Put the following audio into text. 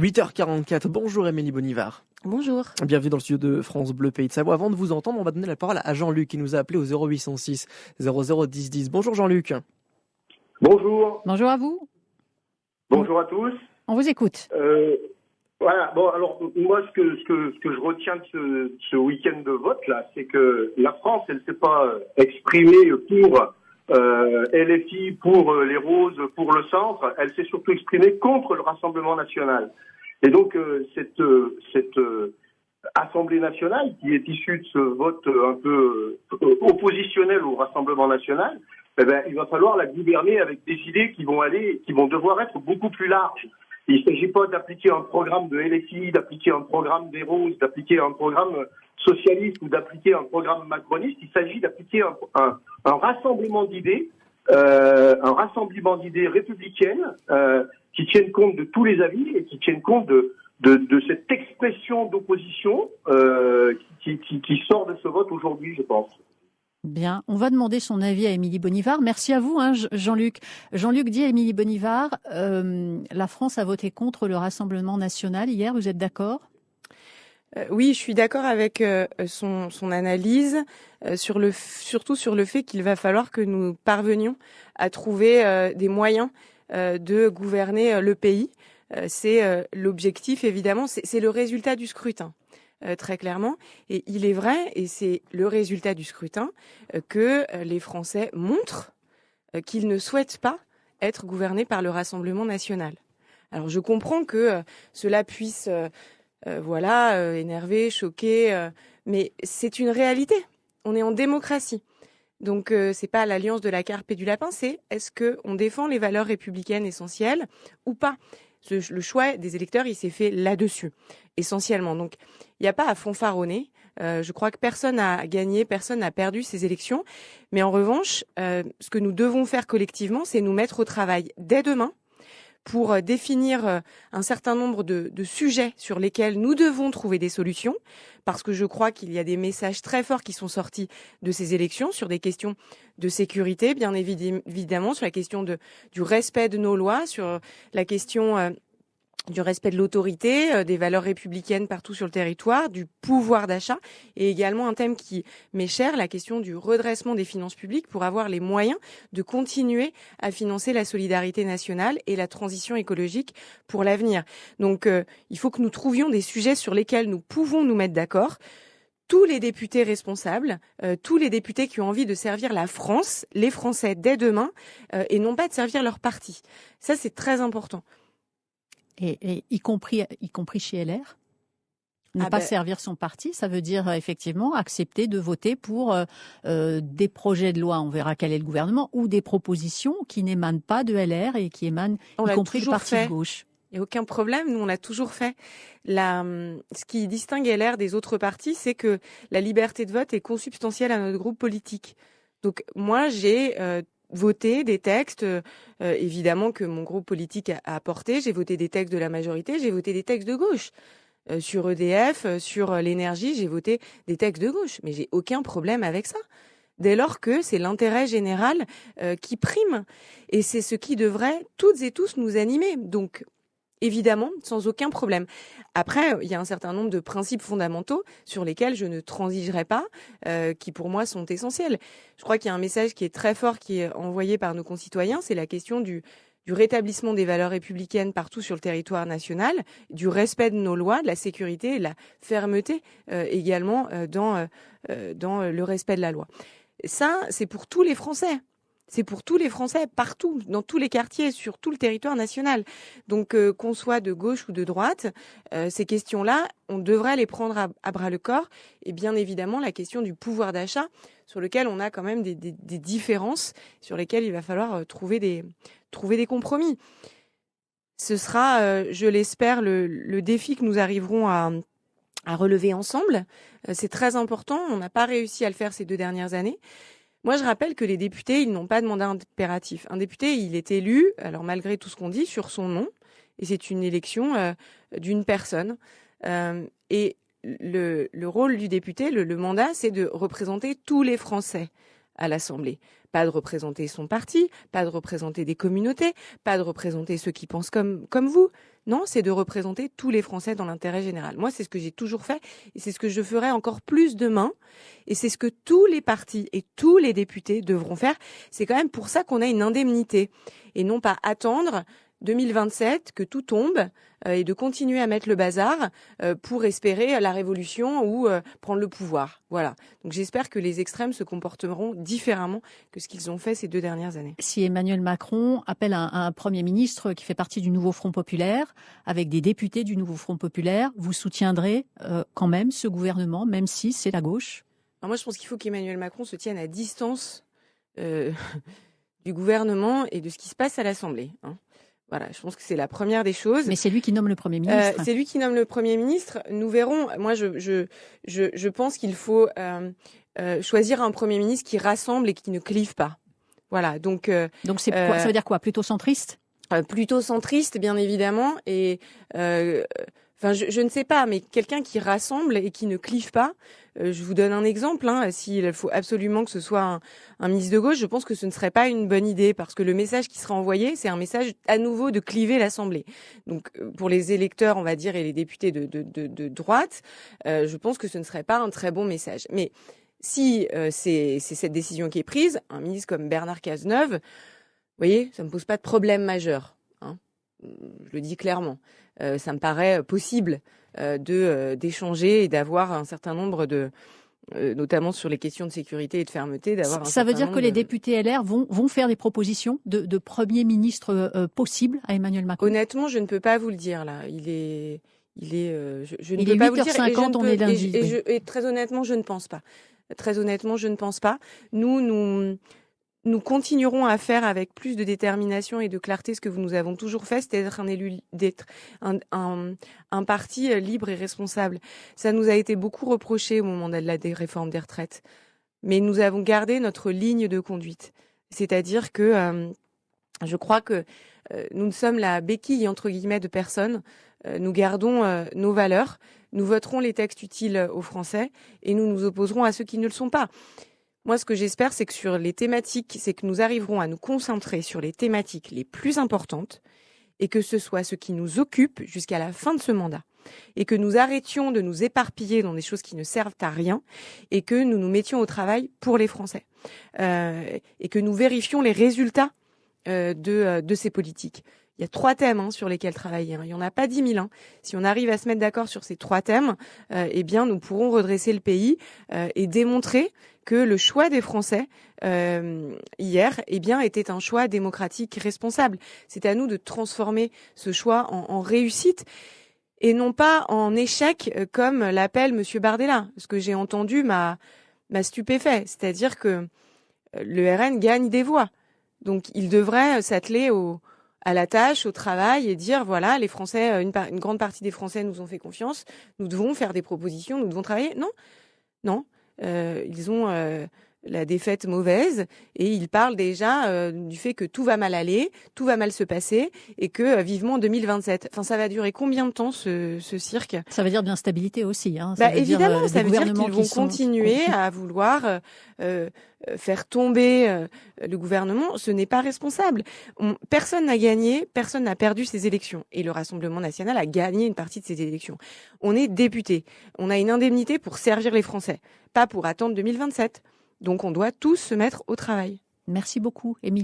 8h44, bonjour Émilie Bonivard. Bonjour. Bienvenue dans le studio de France Bleu Pays de Savoie. Avant de vous entendre, on va donner la parole à Jean-Luc qui nous a appelé au 0806 00 10 10. Bonjour Jean-Luc. Bonjour. Bonjour à vous. Bonjour à tous. On vous écoute. Voilà. Bon, alors moi, ce que je retiens de ce week-end de vote là, c'est que la France, elle s'est pas exprimée pour LFI, pour les Roses, pour le Centre. Elle s'est surtout exprimée contre le Rassemblement national. Et donc cette Assemblée nationale, qui est issue de ce vote un peu oppositionnel au Rassemblement national, eh ben, il va falloir la gouverner avec des idées qui vont devoir être beaucoup plus larges. Il ne s'agit pas d'appliquer un programme de LFI, d'appliquer un programme des Roses, d'appliquer un programme socialiste ou d'appliquer un programme macroniste. Il s'agit d'appliquer un rassemblement d'idées, républicaines qui tiennent compte de tous les avis et qui tiennent compte de cette expression d'opposition qui sort de ce vote aujourd'hui, je pense. Bien, on va demander son avis à Émilie Bonivard. Merci à vous, Jean-Luc. Jean-Luc dit à Émilie Bonivard, la France a voté contre le Rassemblement national hier, vous êtes d'accord ? Oui, je suis d'accord avec son analyse, surtout sur le fait qu'il va falloir que nous parvenions à trouver des moyens de gouverner le pays. C'est l'objectif, évidemment, c'est le résultat du scrutin. Très clairement. Et il est vrai, et c'est le résultat du scrutin, que les Français montrent qu'ils ne souhaitent pas être gouvernés par le Rassemblement national. Alors je comprends que cela puisse énerver, choquer, mais c'est une réalité. On est en démocratie. Donc c'est pas l'alliance de la carpe et du lapin, c'est est-ce qu'on défend les valeurs républicaines essentielles ou pas. Le choix des électeurs, il s'est fait là-dessus, essentiellement. Donc, il n'y a pas à fanfaronner. Je crois que personne n'a gagné, personne n'a perdu ces élections. Mais en revanche, ce que nous devons faire collectivement, c'est nous mettre au travail dès demain pour définir un certain nombre de sujets sur lesquels nous devons trouver des solutions, parce que je crois qu'il y a des messages très forts qui sont sortis de ces élections sur des questions de sécurité, bien évidemment, sur la question du respect de nos lois, sur la question du respect de l'autorité, des valeurs républicaines partout sur le territoire, du pouvoir d'achat, et également un thème qui m'est cher, la question du redressement des finances publiques pour avoir les moyens de continuer à financer la solidarité nationale et la transition écologique pour l'avenir. Donc il faut que nous trouvions des sujets sur lesquels nous pouvons nous mettre d'accord. Tous les députés responsables, tous les députés qui ont envie de servir la France, les Français dès demain, et non pas de servir leur parti. Ça, c'est très important. Et y compris chez LR, ne pas servir son parti, ça veut dire effectivement accepter de voter pour des projets de loi, on verra quel est le gouvernement, ou des propositions qui n'émanent pas de LR et qui émanent y compris du parti de gauche. Il n'y a aucun problème, nous on l'a toujours fait. Ce qui distingue LR des autres partis, c'est que la liberté de vote est consubstantielle à notre groupe politique. Donc moi j'ai voté des textes, évidemment que mon groupe politique a apporté. J'ai voté des textes de la majorité, j'ai voté des textes de gauche. Sur EDF, sur l'énergie, j'ai voté des textes de gauche. Mais j'ai aucun problème avec ça. Dès lors que c'est l'intérêt général qui prime. Et c'est ce qui devrait toutes et tous nous animer. Donc, évidemment, sans aucun problème. Après, il y a un certain nombre de principes fondamentaux sur lesquels je ne transigerai pas, qui pour moi sont essentiels. Je crois qu'il y a un message qui est très fort, qui est envoyé par nos concitoyens, c'est la question du rétablissement des valeurs républicaines partout sur le territoire national, du respect de nos lois, de la sécurité et de la fermeté également dans le respect de la loi. Ça, c'est pour tous les Français. C'est pour tous les Français, partout, dans tous les quartiers, sur tout le territoire national. Donc, qu'on soit de gauche ou de droite, ces questions-là, on devrait les prendre à bras-le-corps. Et bien évidemment, la question du pouvoir d'achat, sur lequel on a quand même des différences, sur lesquelles il va falloir trouver des compromis. Ce sera, je l'espère, le défi que nous arriverons à relever ensemble. C'est très important. On n'a pas réussi à le faire ces 2 dernières années. Moi, je rappelle que les députés, ils n'ont pas de mandat impératif. Un député, il est élu, alors malgré tout ce qu'on dit, sur son nom. Et c'est une élection d'une personne. Et le rôle du député, le mandat, c'est de représenter tous les Français. à l'Assemblée. Pas de représenter son parti, pas de représenter des communautés, pas de représenter ceux qui pensent comme vous. Non, c'est de représenter tous les Français dans l'intérêt général. Moi, c'est ce que j'ai toujours fait et c'est ce que je ferai encore plus demain. Et c'est ce que tous les partis et tous les députés devront faire. C'est quand même pour ça qu'on a une indemnité et non pas attendre 2027 que tout tombe et de continuer à mettre le bazar pour espérer la révolution ou prendre le pouvoir. Voilà. Donc j'espère que les extrêmes se comporteront différemment que ce qu'ils ont fait ces 2 dernières années. Si Emmanuel Macron appelle un Premier ministre qui fait partie du nouveau Front populaire, avec des députés du nouveau Front populaire, vous soutiendrez quand même ce gouvernement, même si c'est la gauche? Alors moi, je pense qu'il faut qu'Emmanuel Macron se tienne à distance du gouvernement et de ce qui se passe à l'Assemblée. Voilà, je pense que c'est la première des choses. Mais c'est lui qui nomme le Premier ministre. C'est lui qui nomme le Premier ministre. Nous verrons. Moi, je pense qu'il faut choisir un Premier ministre qui rassemble et qui ne clive pas. Voilà. Donc c'est quoi, ça veut dire quoi? Plutôt centriste? Plutôt centriste, bien évidemment. Et je ne sais pas, mais quelqu'un qui rassemble et qui ne clive pas. Je vous donne un exemple. S'il faut absolument que ce soit un ministre de gauche, je pense que ce ne serait pas une bonne idée parce que le message qui sera envoyé, c'est un message à nouveau de cliver l'Assemblée. Donc, pour les électeurs, on va dire, et les députés de droite, je pense que ce ne serait pas un très bon message. Mais si c'est cette décision qui est prise, un ministre comme Bernard Cazeneuve, vous voyez, ça me pose pas de problème majeur. Je le dis clairement. Ça me paraît possible d'échanger et d'avoir un certain nombre de, notamment sur les questions de sécurité et de fermeté, d'avoir. Ça veut dire que les députés LR vont faire des propositions de Premier ministre possible à Emmanuel Macron? Honnêtement, je ne peux pas vous le dire là. Je ne il peux est pas vous le dire. 8h50, on est lundi. Et très honnêtement, je ne pense pas. Très honnêtement, je ne pense pas. Nous continuerons à faire avec plus de détermination et de clarté ce que nous avons toujours fait, c'est-à-dire d'être un parti libre et responsable. Ça nous a été beaucoup reproché au moment de la réforme des retraites. Mais nous avons gardé notre ligne de conduite. C'est-à-dire que je crois que nous sommes la béquille, entre guillemets, de personne. Nous gardons nos valeurs. Nous voterons les textes utiles aux Français et nous nous opposerons à ceux qui ne le sont pas. Moi, ce que j'espère, c'est que sur les thématiques, c'est que nous arriverons à nous concentrer sur les thématiques les plus importantes et que ce soit ce qui nous occupe jusqu'à la fin de ce mandat. Et que nous arrêtions de nous éparpiller dans des choses qui ne servent à rien et que nous nous mettions au travail pour les Français. Et que nous vérifions les résultats de ces politiques. Il y a 3 thèmes sur lesquels travailler. Il n'y en a pas 10 000. Si on arrive à se mettre d'accord sur ces 3 thèmes, eh bien, nous pourrons redresser le pays et démontrer que le choix des Français hier, eh bien, était un choix démocratique responsable. C'est à nous de transformer ce choix en réussite et non pas en échec comme l'appelle Monsieur Bardella. Ce que j'ai entendu m'a stupéfait. C'est-à-dire que le RN gagne des voix. Donc, il devrait s'atteler à la tâche, au travail et dire voilà, les Français, une grande partie des Français nous ont fait confiance, nous devons faire des propositions, nous devons travailler. Non, ils ont la défaite mauvaise et ils parlent déjà du fait que tout va mal aller, tout va mal se passer et que vivement 2027. Enfin, ça va durer combien de temps ce cirque? Ça veut dire de l'instabilité aussi. Évidemment, ça veut dire qu'ils vont continuer à vouloir faire tomber le gouvernement. Ce n'est pas responsable. Personne n'a gagné, personne n'a perdu ces élections. Et le Rassemblement national a gagné une partie de ces élections. On est député. On a une indemnité pour servir les Français, pas pour attendre 2027. Donc on doit tous se mettre au travail. Merci beaucoup, Émilie.